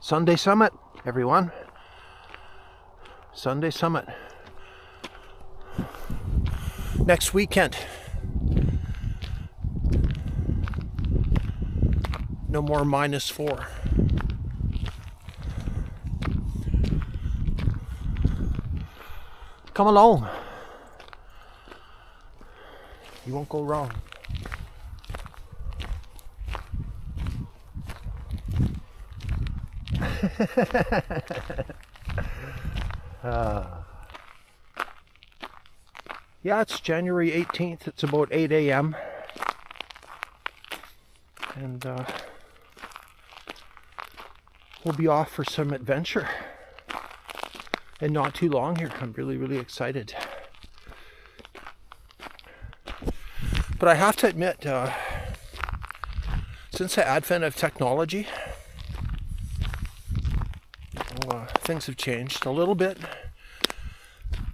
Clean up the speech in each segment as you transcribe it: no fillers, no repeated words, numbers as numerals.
Sunday Summit, everyone. Sunday Summit. Next weekend. No more -4. Come along. You won't go wrong. Yeah, it's January 18th. It's about 8 a.m. And we'll be off for some adventure. And not too long here. I'm really, really excited. But I have to admit, since the advent of technology, things have changed a little bit.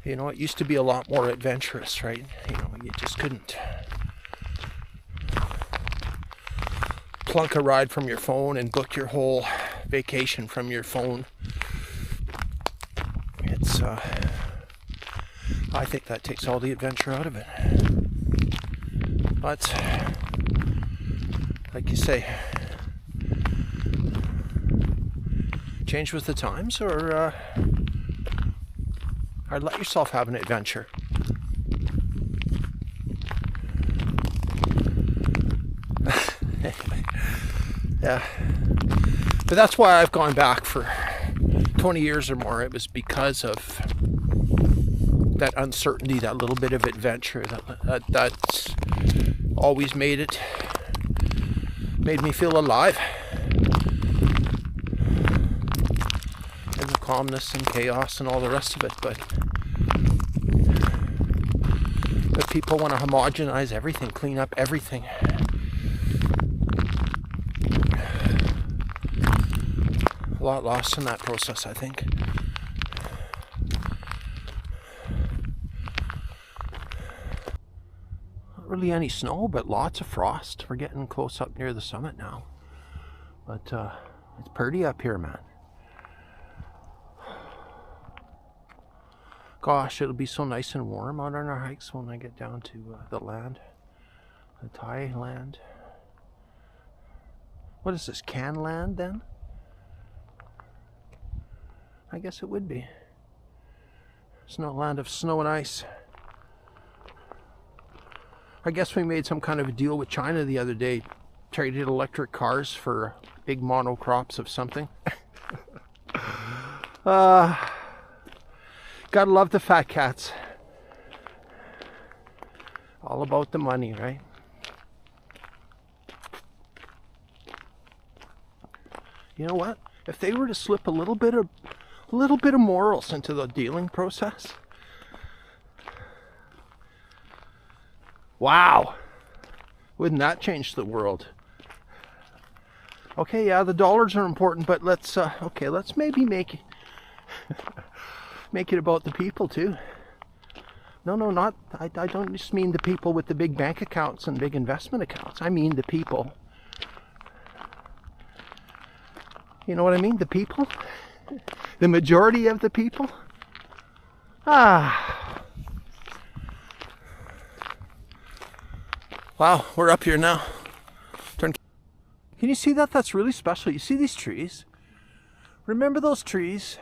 You know, it used to be a lot more adventurous, right? You know, you just couldn't plunk a ride from your phone and book your whole vacation from your phone. It's, I think that takes all the adventure out of it. But, like you say, change with the times, or let yourself have an adventure. Yeah. But that's why I've gone back for 20 years or more. It was because of that uncertainty, that little bit of adventure, that's always made me feel alive. And the calmness and chaos and all the rest of it. But people want to homogenize everything, clean up everything. A lot lost in that process, I think. Not really any snow, but lots of frost. We're getting close up near the summit now. But it's pretty up here, man. Gosh, it'll be so nice and warm out on our hikes when I get down to the land. The Thai land. What is this, Can land then? I guess it would be. Snow land of snow and ice. I guess we made some kind of a deal with China the other day. Traded electric cars for big monocrops of something. Gotta love the fat cats. All about the money, right? You know what? If they were to slip a little bit of morals into the dealing process, wow, wouldn't that change the world? Okay, yeah, the dollars are important, but let's maybe make it about the people too. No, I don't just mean the people with the big bank accounts and big investment accounts. I mean the people. You know what I mean? The people. The majority of the people. Wow, we're up here now. Can you see that? That's really special. You see these trees? Remember those trees?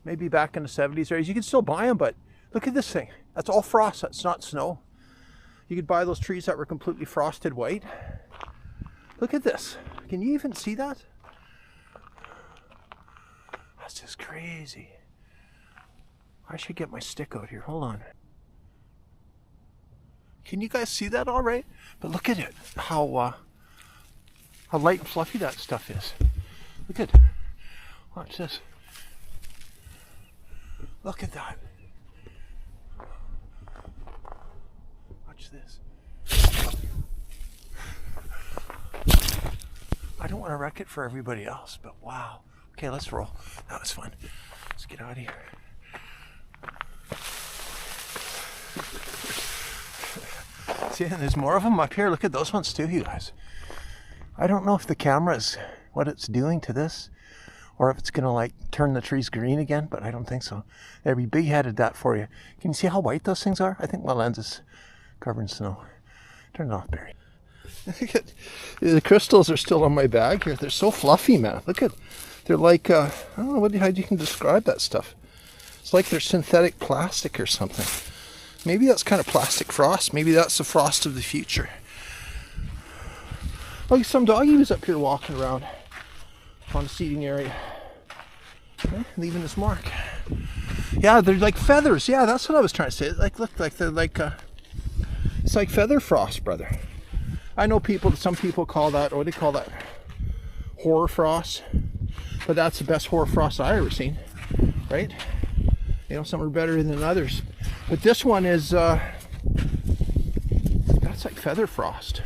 Maybe back in the 70s or 80s. You can still buy them, but look at this thing. That's all frost. That's not snow. You could buy those trees that were completely frosted white. Look at this. Can you even see that? That's just crazy. I should get my stick out here. Hold on. Can you guys see that all right? But look at it. How light and fluffy that stuff is. Look at it. Watch this. Look at that. Watch this. I don't want to wreck it for everybody else, but wow. Okay, let's roll. That was fun. Let's get out of here. See, and there's more of them up here. Look at those ones too, you guys. I don't know if the camera's what it's doing to this, or if it's going to like turn the trees green again, but I don't think so. They'd be big-headed that for you. Can you see how white those things are? I think my lens is covered in snow. Turn it off, Barry. The crystals are still on my bag here. They're so fluffy, man. Look at, they're like, I don't know how you can describe that stuff. It's like they're synthetic plastic or something. Maybe that's kind of plastic frost. Maybe that's the frost of the future. Oh, some doggy was up here walking around on the seating area. Okay, leaving his mark. Yeah, they're like feathers. Yeah, that's what I was trying to say. Like, look, like they're like, it's like feather frost, brother. I know some people call that, what do they call that? Horror frost. But that's the best horror frost I've ever seen, right? You know, some are better than others. But this one is, that's like feather frost.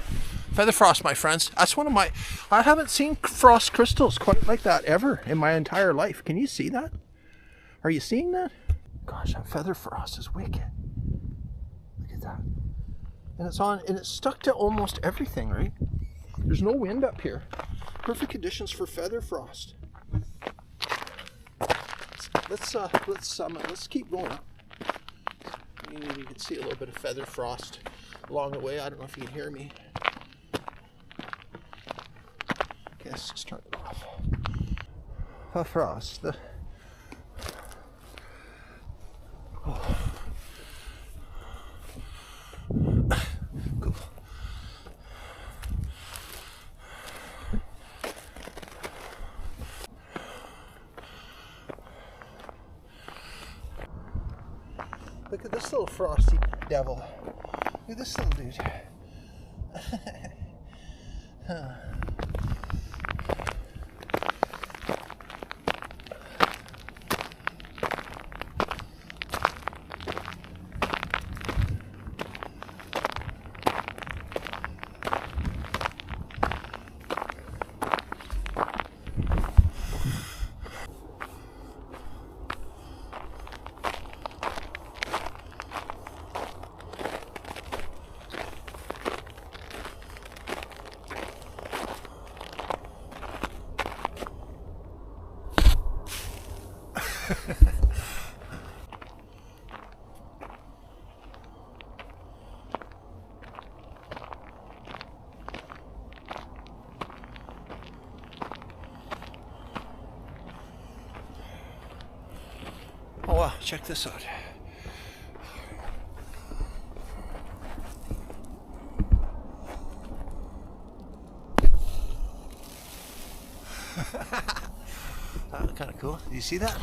Feather frost, my friends. That's one of my, I haven't seen frost crystals quite like that ever in my entire life. Can you see that? Are you seeing that? Gosh, that feather frost is wicked. Look at that. And it's stuck to almost everything, right? There's no wind up here. Perfect conditions for feather frost. Let's keep going up. Maybe you can see a little bit of feather frost along the way. I don't know if you can hear me. Okay, let's just turn it off. The frost. Oh. Cool. Look at this little frosty devil. Look at this little dude. Huh. Oh wow, check this out. That was kind of cool. Do you see that?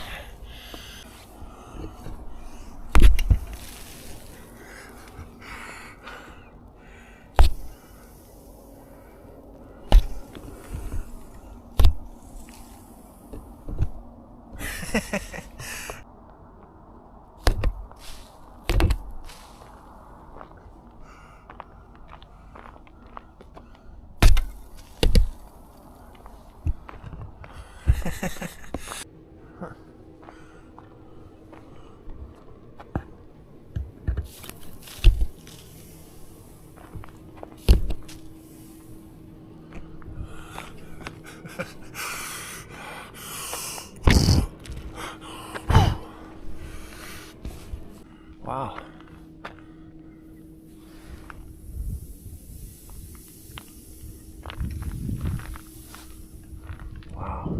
Wow. Wow.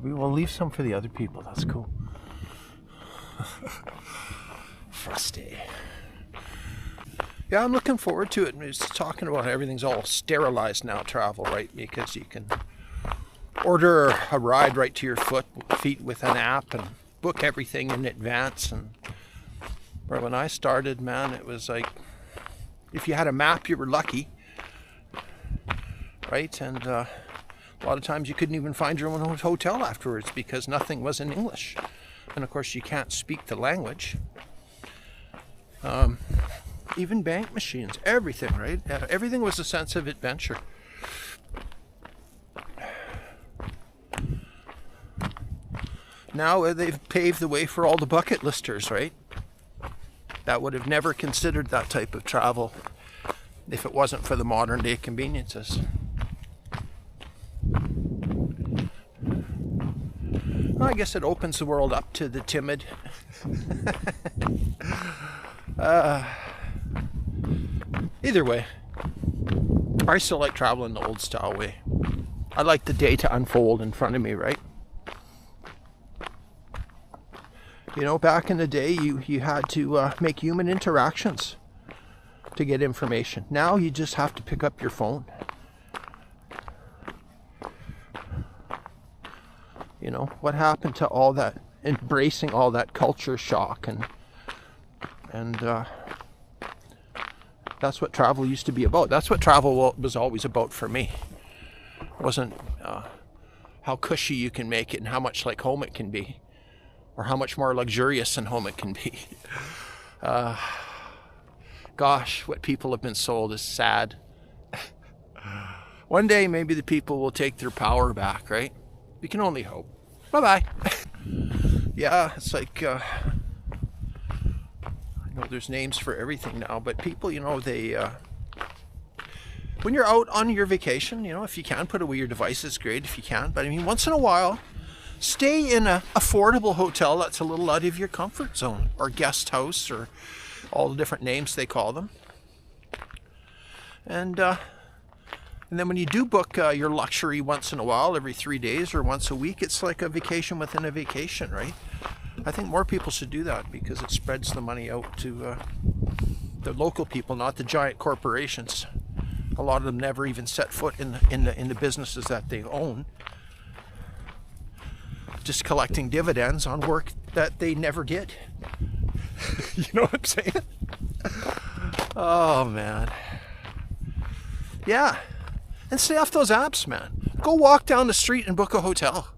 We will leave some for the other people. That's cool. Frosty. Yeah, I'm looking forward to it. It's talking about everything's all sterilized now, travel, right? Because you can order a ride right to your feet with an app and book everything in advance. And where when I started, man, it was like if you had a map, you were lucky, right? And a lot of times you couldn't even find your own hotel afterwards because nothing was in English. And of course, you can't speak the language. Even bank machines, everything, right? Everything was a sense of adventure. Now they've paved the way for all the bucket listers, right? That would have never considered that type of travel if it wasn't for the modern day conveniences. I guess it opens the world up to the timid. Either way, I still like traveling the old style way. I like the day to unfold in front of me, right? You know, back in the day, you had to make human interactions to get information. Now you just have to pick up your phone. You know, what happened to all that, embracing all that culture shock, and that's what travel used to be about. That's what travel was always about for me. It wasn't how cushy you can make it and how much like home it can be, or how much more luxurious than home it can be. Gosh, what people have been sold is sad. One day maybe the people will take their power back, right? We can only hope. Bye-bye. Yeah, it's like, I know there's names for everything now, but people, you know, they, when you're out on your vacation, you know, if you can put away your devices, great if you can. But I mean, once in a while, stay in an affordable hotel that's a little out of your comfort zone, or guest house, or all the different names they call them. And then when you do book your luxury once in a while, every 3 days or once a week, it's like a vacation within a vacation, right? I think more people should do that because it spreads the money out to the local people, not the giant corporations. A lot of them never even set foot in the businesses that they own, just collecting dividends on work that they never did. You know what I'm saying? Oh man. Yeah. And stay off those apps, man. Go walk down the street and book a hotel.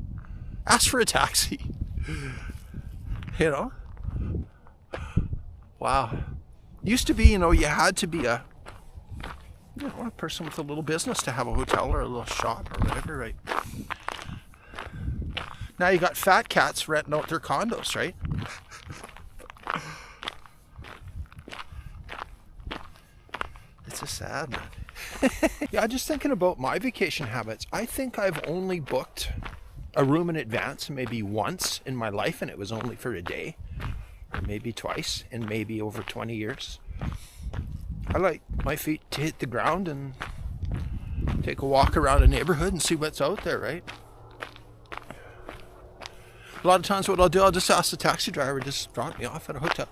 Ask for a taxi. You know? Wow. Used to be, you know, you had to be a person with a little business to have a hotel or a little shop or whatever, right? Now you got fat cats renting out their condos, right? It's just sad, man. Yeah, just thinking about my vacation habits. I think I've only booked a room in advance maybe once in my life, and it was only for a day, or maybe twice in maybe over 20 years. I like my feet to hit the ground and take a walk around a neighborhood and see what's out there, right? A lot of times what I'll do, I'll just ask the taxi driver to just drop me off at a hotel.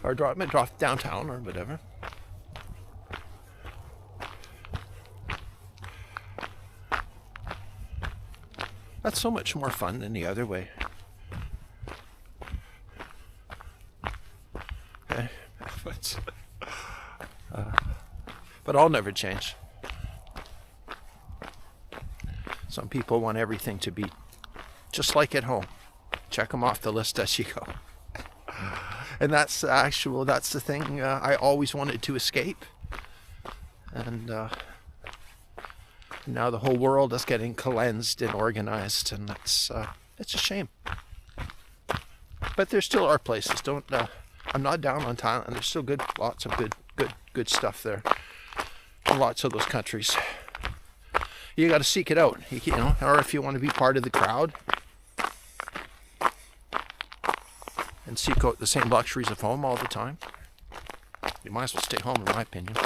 Or drop downtown or whatever. That's so much more fun than the other way. Okay. But I'll never change. Some people want everything to be just like at home. Check them off the list as you go. And that's the thing I always wanted to escape. And now the whole world is getting cleansed and organized, and it's a shame. But there still are places. I'm not down on Thailand. There's still lots of good stuff there. Lots of those countries. You got to seek it out, you know, or if you want to be part of the crowd and seek out the same luxuries of home all the time, you might as well stay home, in my opinion.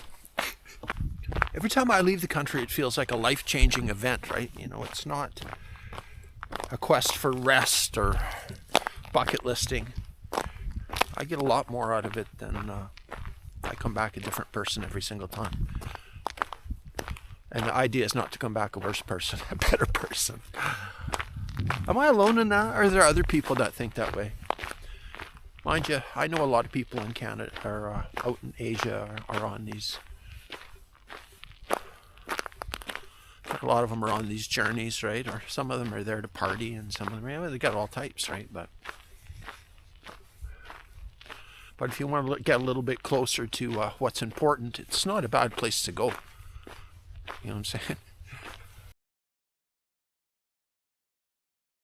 Every time I leave the country, it feels like a life-changing event, right? You know, it's not a quest for rest or bucket listing. I get a lot more out of it than I come back a different person every single time. And the idea is not to come back a worse person, a better person. Am I alone in that? Or are there other people that think that way? Mind you, I know a lot of people in Canada or out in Asia are on these. A lot of them are on these journeys, right? Or some of them are there to party, and some of them, they got all types, right? But if you want to get a little bit closer to what's important, it's not a bad place to go. You know what I'm saying?